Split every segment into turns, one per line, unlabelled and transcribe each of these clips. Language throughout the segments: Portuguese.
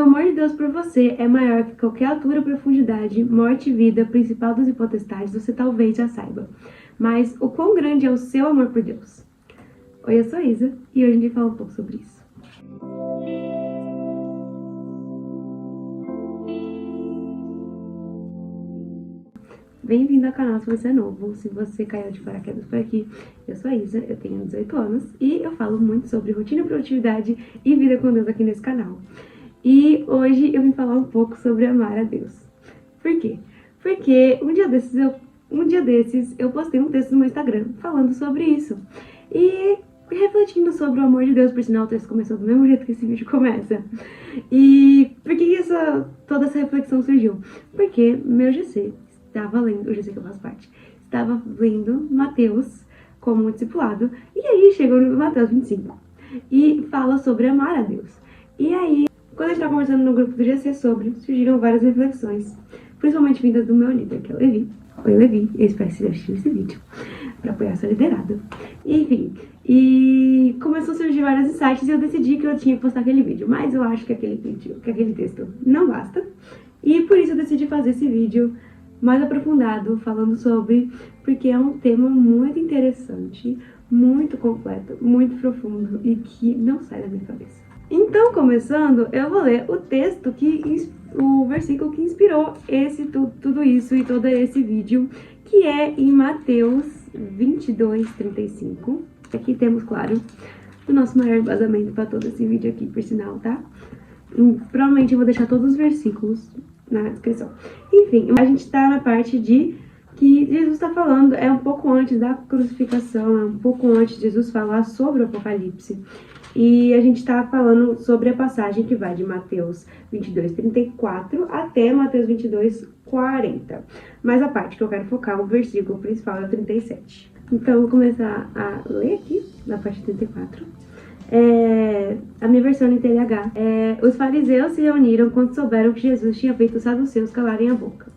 o amor de Deus por você é maior que qualquer altura, profundidade, morte e vida, principal dos e potestades, você talvez já saiba. Mas o quão grande é o seu amor por Deus? Oi, eu sou a Isa e hoje a gente vai falar um pouco sobre isso. Bem-vindo ao canal se você é novo. Se você caiu de paraquedas por aqui, eu sou a Isa, eu tenho 18 anos e eu falo muito sobre rotina, produtividade e vida com Deus aqui nesse canal. E hoje eu vim falar um pouco sobre amar a Deus. Por quê? Porque um dia desses eu postei um texto no meu Instagram falando sobre isso. E refletindo sobre o amor de Deus, por sinal o texto começou do mesmo jeito que esse vídeo começa. E por que toda essa reflexão surgiu? Porque meu GC estava lendo, o GC que eu faço parte, estava lendo Mateus como discipulado, e aí chegou no Mateus 25 e fala sobre amar a Deus. E aí, quando a gente estava conversando no grupo do GC surgiram várias reflexões, principalmente vindas do meu líder, que é o Levi. Oi, Levi, eu espero que você assistiu esse vídeo para apoiar essa liderada. Enfim, e começou a surgir vários insights e eu decidi que eu tinha que postar aquele vídeo, mas eu acho que aquele texto não basta, e por isso eu decidi fazer esse vídeo mais aprofundado, falando sobre, porque é um tema muito interessante, muito completo, muito profundo e que não sai da minha cabeça. Então, começando, eu vou ler o texto o versículo que inspirou tudo isso e todo esse vídeo, que é em Mateus 22:35. Aqui temos, claro, o nosso maior embasamento para todo esse vídeo aqui, por sinal, tá? Provavelmente eu vou deixar todos os versículos na descrição. Enfim, a gente tá na parte de que Jesus está falando, é um pouco antes da crucificação, é um pouco antes de Jesus falar sobre o Apocalipse. E a gente tá falando sobre a passagem que vai de Mateus 22:34 até Mateus 22:40. Mas a parte que eu quero focar, o versículo principal é o 37. Então eu vou começar a ler aqui, na parte 34. A minha versão no TLH. Os fariseus se reuniram quando souberam que Jesus tinha feito os saduceus calarem a boca.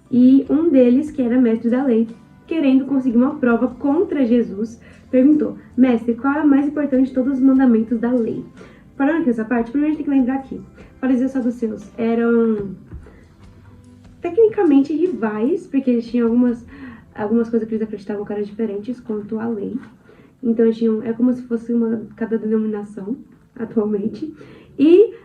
E um deles, que era mestre da lei, querendo conseguir uma prova contra Jesus, perguntou: mestre, qual é o mais importante de todos os mandamentos da lei? Falando aqui nessa parte, primeiro a gente tem que lembrar que fariseus e saduceus eram tecnicamente rivais, porque eles tinham algumas coisas que eles acreditavam que eram diferentes quanto à lei. Então é como se fosse cada denominação atualmente. E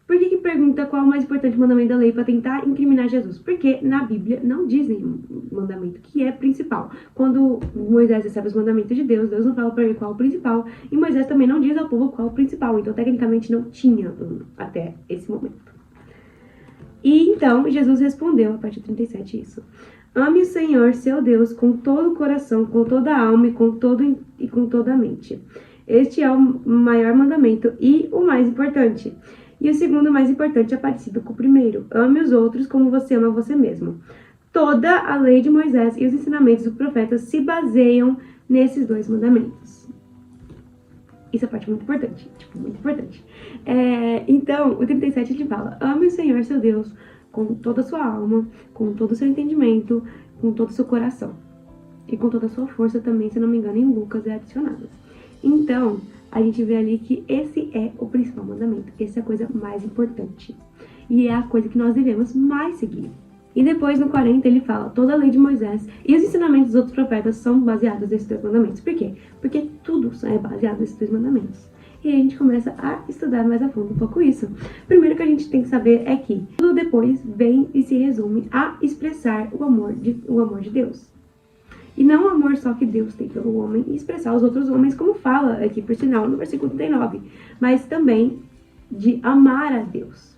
por que pergunta qual é o mais importante mandamento da lei para tentar incriminar Jesus? Porque na Bíblia não diz nenhum mandamento que é principal. Quando Moisés recebe os mandamentos de Deus, Deus não fala para ele qual é o principal, e Moisés também não diz ao povo qual é o principal. Então tecnicamente não tinha até esse momento. E então Jesus respondeu, a partir de 37, isso: ame o Senhor, seu Deus, com todo o coração, com toda a alma e com toda a mente. Este é o maior mandamento e o mais importante. E o segundo mais importante é parecido com o primeiro: ame os outros como você ama você mesmo. Toda a lei de Moisés e os ensinamentos dos profetas se baseiam nesses dois mandamentos. Isso é a parte muito importante, muito importante. Então, o 37 ele fala: ame o Senhor, seu Deus, com toda a sua alma, com todo o seu entendimento, com todo o seu coração. E com toda a sua força também, se não me engano, em Lucas é adicionado. Então, a gente vê ali que esse é o principal mandamento. Essa é a coisa mais importante. E é a coisa que nós devemos mais seguir. E depois, no 40, ele fala: toda a lei de Moisés e os ensinamentos dos outros profetas são baseados nesses dois mandamentos. Por quê? Porque tudo é baseado nesses dois mandamentos. E aí a gente começa a estudar mais a fundo um pouco isso. Primeiro que a gente tem que saber é que tudo depois vem e se resume a expressar o amor de Deus. E não o amor só que Deus tem pelo homem e expressar os outros homens, como fala aqui, por sinal, no versículo 39. Mas também de amar a Deus.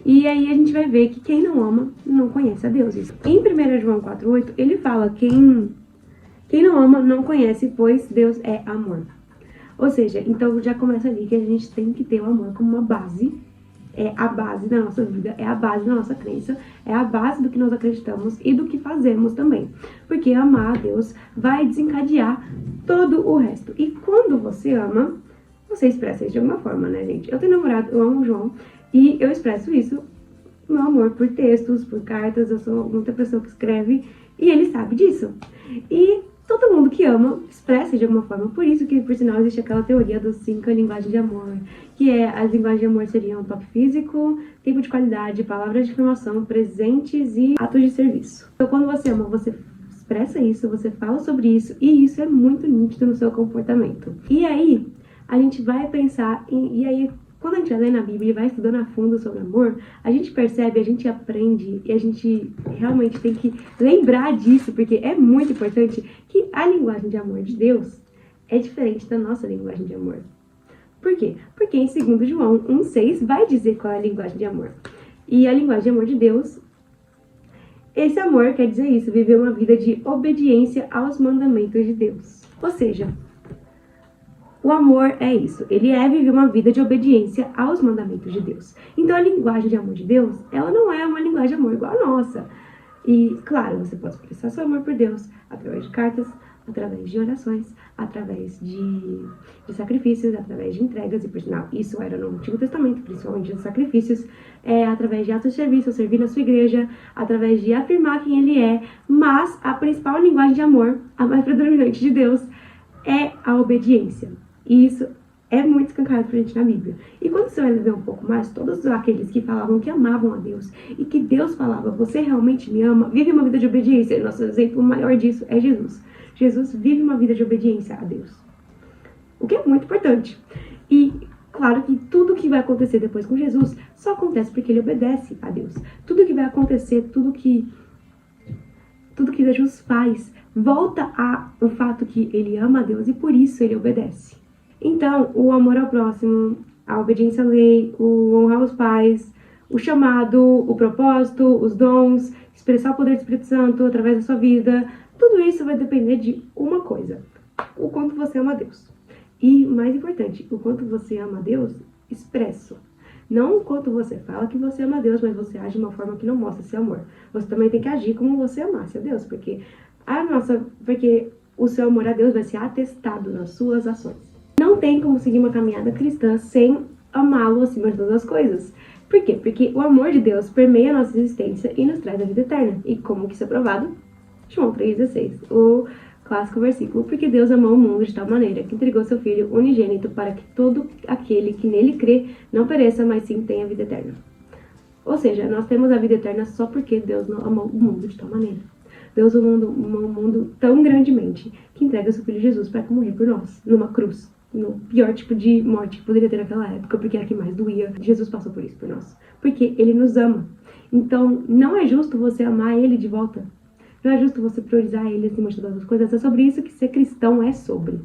E aí a gente vai ver que quem não ama não conhece a Deus. Isso. Em 1 João 4:8, ele fala: quem não ama não conhece, pois Deus é amor. Ou seja, então já começa ali que a gente tem que ter o amor como uma base. É a base da nossa vida, é a base da nossa crença, é a base do que nós acreditamos e do que fazemos também. Porque amar a Deus vai desencadear todo o resto. E quando você ama, você expressa isso de alguma forma, né, gente? Eu tenho namorado, eu amo o João, e eu expresso isso, meu amor, por textos, por cartas. Eu sou muita pessoa que escreve, e ele sabe disso. E todo mundo que ama expressa de alguma forma. Por isso que, por sinal, existe aquela teoria dos 5 linguagens de amor, que as linguagens de amor seriam toque físico, tempo de qualidade, palavras de afirmação, presentes e atos de serviço. Então, quando você ama, você expressa isso, você fala sobre isso, e isso é muito nítido no seu comportamento. E aí, a gente vai pensar quando a gente vai ler na Bíblia e vai estudando a fundo sobre amor, a gente percebe, a gente aprende e a gente realmente tem que lembrar disso, porque é muito importante que a linguagem de amor de Deus é diferente da nossa linguagem de amor. Por quê? Porque em 2 João 1,6 vai dizer qual é a linguagem de amor. E a linguagem de amor de Deus, esse amor quer dizer isso, viver uma vida de obediência aos mandamentos de Deus. Ou seja, o amor é isso, ele é viver uma vida de obediência aos mandamentos de Deus. Então a linguagem de amor de Deus, ela não é uma linguagem de amor igual a nossa. E, claro, você pode expressar seu amor por Deus através de cartas, através de orações, através de sacrifícios, através de entregas, e por sinal, isso era no Antigo Testamento, principalmente os sacrifícios, através de atos de serviço, servir na sua igreja, através de afirmar quem ele é, mas a principal linguagem de amor, a mais predominante de Deus, é a obediência. E isso é muito escancarado pra gente na Bíblia. E quando você vai ler um pouco mais, todos aqueles que falavam que amavam a Deus e que Deus falava, você realmente me ama, vive uma vida de obediência. E nosso exemplo maior disso é Jesus. Jesus vive uma vida de obediência a Deus. O que é muito importante. E claro que tudo que vai acontecer depois com Jesus só acontece porque ele obedece a Deus. Tudo que vai acontecer, tudo que Jesus faz, volta ao fato que ele ama a Deus e por isso ele obedece. Então, o amor ao próximo, a obediência à lei, o honrar os pais, o chamado, o propósito, os dons, expressar o poder do Espírito Santo através da sua vida, tudo isso vai depender de uma coisa: o quanto você ama a Deus. E, mais importante, o quanto você ama a Deus expresso. Não o quanto você fala que você ama a Deus, mas você age de uma forma que não mostra seu amor. Você também tem que agir como você amasse a Deus, porque o seu amor a Deus vai ser atestado nas suas ações. Não tem como seguir uma caminhada cristã sem amá-lo acima de todas as coisas. Por quê? Porque o amor de Deus permeia a nossa existência e nos traz a vida eterna. E como que isso é provado? João 3,16, o clássico versículo. Porque Deus amou o mundo de tal maneira que entregou seu Filho unigênito para que todo aquele que nele crê não pereça, mas sim tenha a vida eterna. Ou seja, nós temos a vida eterna só porque Deus não amou o mundo de tal maneira. Deus amou o mundo tão grandemente que entrega seu Filho Jesus para morrer por nós, numa cruz. No pior tipo de morte que poderia ter naquela época, porque era a que mais doía. Jesus passou por isso por nós. Porque ele nos ama. Então, não é justo você amar ele de volta. Não é justo você priorizar ele acima de todas as coisas. É sobre isso que ser cristão é sobre.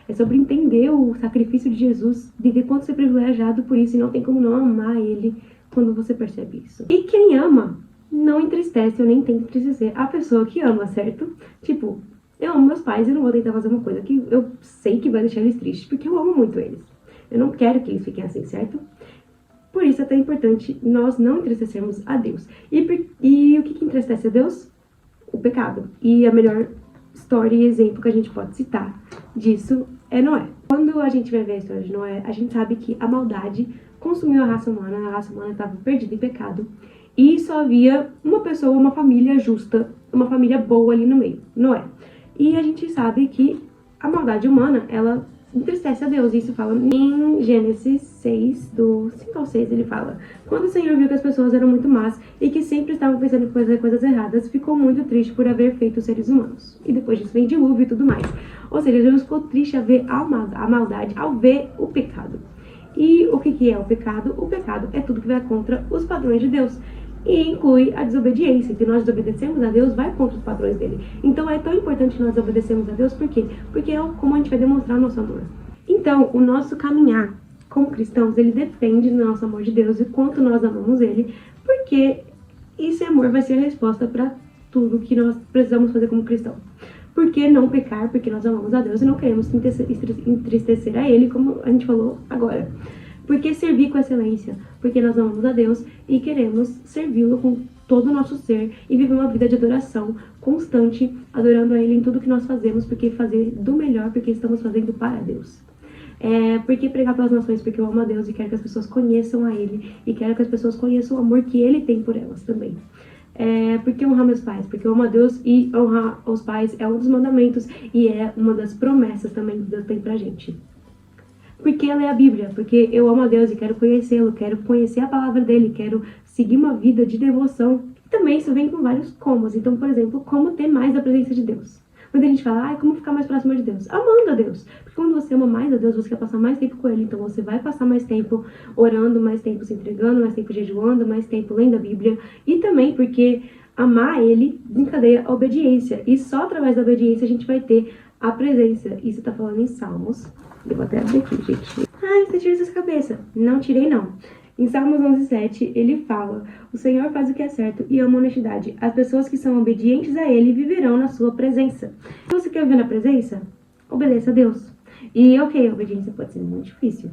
É sobre entender o sacrifício de Jesus, de ver quanto você é privilegiado por isso e não tem como não amar ele quando você percebe isso. E quem ama não entristece ou nem tem que entristecer a pessoa que ama, certo? Tipo, eu amo meus pais e não vou tentar fazer uma coisa que eu sei que vai deixar eles tristes, porque eu amo muito eles. Eu não quero que eles fiquem assim, certo? Por isso é tão importante nós não entristecermos a Deus. E o que entristece a Deus? O pecado. E a melhor história e exemplo que a gente pode citar disso é Noé. Quando a gente vai ver a história de Noé, a gente sabe que a maldade consumiu a raça humana estava perdida em pecado. E só havia uma pessoa, uma família justa, uma família boa ali no meio, Noé. E a gente sabe que a maldade humana, ela entristece a Deus. Isso fala em Gênesis 6, do 5 ao 6, ele fala: quando o Senhor viu que as pessoas eram muito más e que sempre estavam pensando em fazer coisas erradas, ficou muito triste por haver feito os seres humanos. E depois disso vem dilúvio e tudo mais. Ou seja, Deus ficou triste a ver a maldade, ao ver o pecado. E o que é o pecado? O pecado é tudo que vai contra os padrões de Deus. E inclui a desobediência. Se nós desobedecemos a Deus, vai contra os padrões dele. Então é tão importante nós obedecermos a Deus, por quê? Porque é como a gente vai demonstrar o nosso amor. Então, o nosso caminhar como cristãos, ele depende do nosso amor de Deus e quanto nós amamos ele, porque esse amor vai ser a resposta para tudo que nós precisamos fazer como cristão. Por que não pecar? Porque nós amamos a Deus e não queremos entristecer a ele, como a gente falou agora. Porque servir com excelência, porque nós amamos a Deus e queremos servi-lo com todo o nosso ser e viver uma vida de adoração constante, adorando a Ele em tudo que nós fazemos, porque fazer do melhor, porque estamos fazendo para Deus. Porque pregar pelas nações, porque eu amo a Deus e quero que as pessoas conheçam a Ele e quero que as pessoas conheçam o amor que Ele tem por elas também. Por que honrar meus pais? Porque eu amo a Deus e honrar os pais é um dos mandamentos e é uma das promessas também que Deus tem pra gente. Porque ela é a Bíblia, porque eu amo a Deus e quero conhecê-lo, quero conhecer a palavra dele, quero seguir uma vida de devoção. E também isso vem com vários comos. Então, por exemplo, como ter mais da presença de Deus. Muita gente fala, como ficar mais próximo de Deus? Amando a Deus. Porque quando você ama mais a Deus, você quer passar mais tempo com Ele. Então você vai passar mais tempo orando, mais tempo se entregando, mais tempo jejuando, mais tempo lendo a Bíblia. E também porque amar Ele desencadeia a obediência. E só através da obediência a gente vai ter a presença. Isso tá falando em Salmos. Eu vou até abrir aqui, gente. Você tirou isso da cabeça. Não tirei, não. Em Salmos 11:7, ele fala: o Senhor faz o que é certo e ama a honestidade. As pessoas que são obedientes a Ele viverão na sua presença. Se você quer viver na presença, obedeça a Deus. E, a obediência pode ser muito difícil.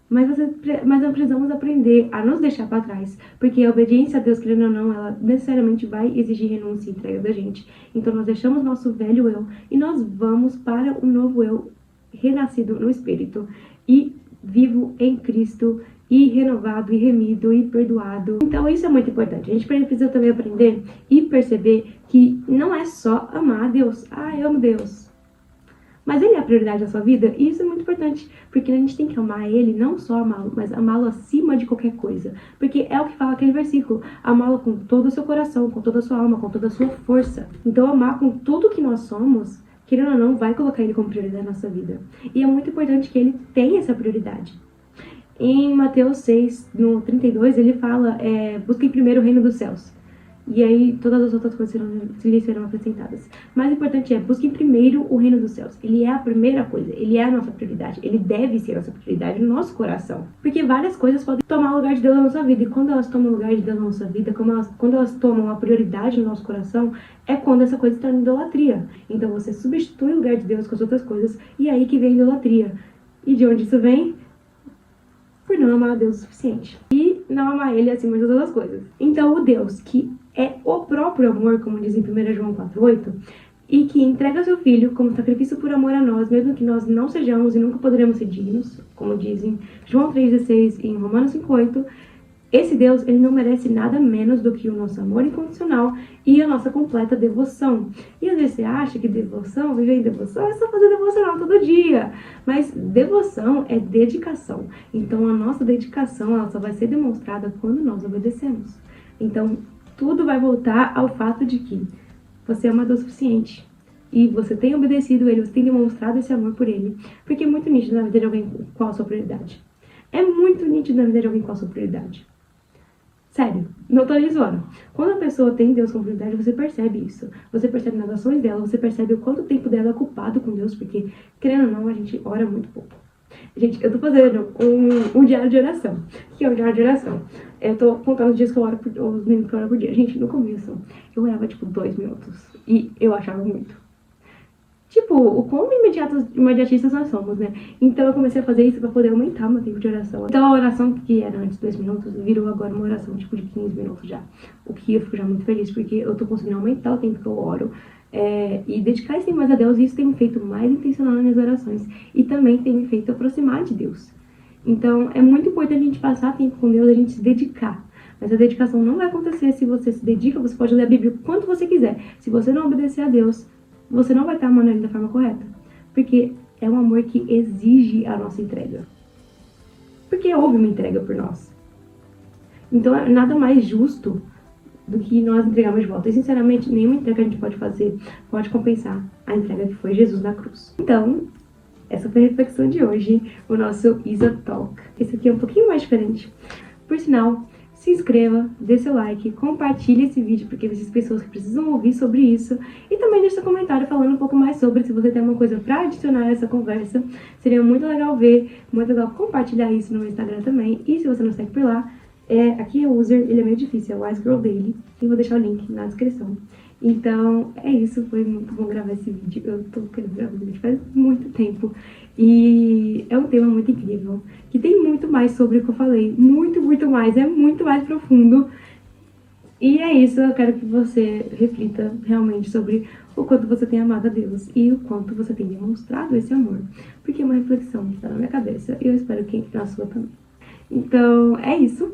Mas nós precisamos aprender a nos deixar para trás. Porque a obediência a Deus, querendo ou não, ela necessariamente vai exigir renúncia e entrega da gente. Então nós deixamos nosso velho eu e nós vamos para um novo eu renascido no Espírito e vivo em Cristo e renovado, e remido, e perdoado. Então isso é muito importante. A gente precisa também aprender e perceber que não é só amar a Deus. Eu amo Deus. Mas Ele é a prioridade da sua vida, e isso é muito importante, porque a gente tem que amar Ele, não só amá-lo, mas amá-lo acima de qualquer coisa. Porque é o que fala aquele versículo, amá-lo com todo o seu coração, com toda a sua alma, com toda a sua força. Então amar com tudo que nós somos, querendo ou não, vai colocar Ele como prioridade na nossa vida. E é muito importante que Ele tenha essa prioridade. Em Mateus 6, no 32, ele fala, busquem primeiro o reino dos céus. E aí todas as outras coisas lhe serão acrescentadas. Mais importante busquem primeiro o reino dos céus. Ele é a primeira coisa, ele é a nossa prioridade. Ele deve ser a nossa prioridade no nosso coração. Porque várias coisas podem tomar o lugar de Deus na nossa vida. E quando elas tomam o lugar de Deus na nossa vida, quando elas tomam a prioridade no nosso coração, é quando essa coisa se torna idolatria. Então você substitui o lugar de Deus com as outras coisas, e é aí que vem a idolatria. E de onde isso vem? Por não amar a Deus o suficiente. E não amar Ele acima de todas as coisas. Então o Deus que é o próprio amor, como diz em 1 João 4:8, e que entrega seu Filho como sacrifício por amor a nós, mesmo que nós não sejamos e nunca poderemos ser dignos, como dizem João 3:16 e em Romanos 5:8, esse Deus, ele não merece nada menos do que o nosso amor incondicional e a nossa completa devoção. E às vezes você acha que viver em devoção é só fazer devocional todo dia. Mas devoção é dedicação. Então a nossa dedicação, ela só vai ser demonstrada quando nós obedecemos. Então tudo vai voltar ao fato de que você é amador o suficiente. E você tem obedecido Ele, você tem demonstrado esse amor por Ele. Porque é muito nítido na vida de alguém qual a sua prioridade. É muito nítido na vida de alguém qual a sua prioridade. Sério, não tô lhe zoando. Quando a pessoa tem Deus como prioridade, você percebe isso. Você percebe nas ações dela, você percebe o quanto tempo dela é ocupado com Deus, porque, querendo ou não, a gente ora muito pouco. Gente, eu tô fazendo um diário de oração. O que é um diário de oração? Eu tô contando os dias que eu oro, os minutos que eu oro por dia. Gente, no começo, eu orava, 2 minutos. E eu achava muito. O quão imediatistas nós somos, né? Então eu comecei a fazer isso pra poder aumentar meu tempo de oração. Então a oração que era antes de 2 minutos virou agora uma oração de 15 minutos já. O que eu fico já muito feliz, porque eu tô conseguindo aumentar o tempo que eu oro. E dedicar esse mais a Deus, e isso tem me feito mais intencional nas minhas orações. E também tem me feito aproximar de Deus. Então é muito importante a gente passar tempo com Deus, a gente se dedicar. Mas a dedicação não vai acontecer se você se dedica. Você pode ler a Bíblia o quanto você quiser. Se você não obedecer a Deus, você não vai estar amando Ele da forma correta. Porque é um amor que exige a nossa entrega. Porque houve uma entrega por nós. Então é nada mais justo do que nós entregarmos de volta. E sinceramente, nenhuma entrega que a gente pode fazer pode compensar a entrega que foi Jesus na cruz. Então, essa foi a reflexão de hoje, o nosso Isa Talk. Esse aqui é um pouquinho mais diferente. Por sinal, se inscreva, dê seu like, compartilhe esse vídeo, porque existem pessoas que precisam ouvir sobre isso. E também deixe seu comentário falando um pouco mais sobre, se você tem alguma coisa pra adicionar a essa conversa. Seria muito legal ver, muito legal compartilhar isso no meu Instagram também. E se você não segue por lá, aqui é o user, ele é meio difícil, é o Wise Girl Daily. E vou deixar o link na descrição. Então, é isso, foi muito bom gravar esse vídeo. Eu tô querendo gravar esse vídeo faz muito tempo. E é um tema muito incrível, que tem muito mais sobre o que eu falei. Muito, muito mais, é muito mais profundo. E é isso, eu quero que você reflita realmente sobre o quanto você tem amado a Deus e o quanto você tem demonstrado esse amor. Porque é uma reflexão que tá na minha cabeça e eu espero que na sua também. Então, é isso.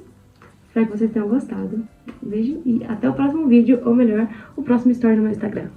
Espero que vocês tenham gostado. Beijo e até o próximo vídeo, ou melhor, o próximo story no meu Instagram.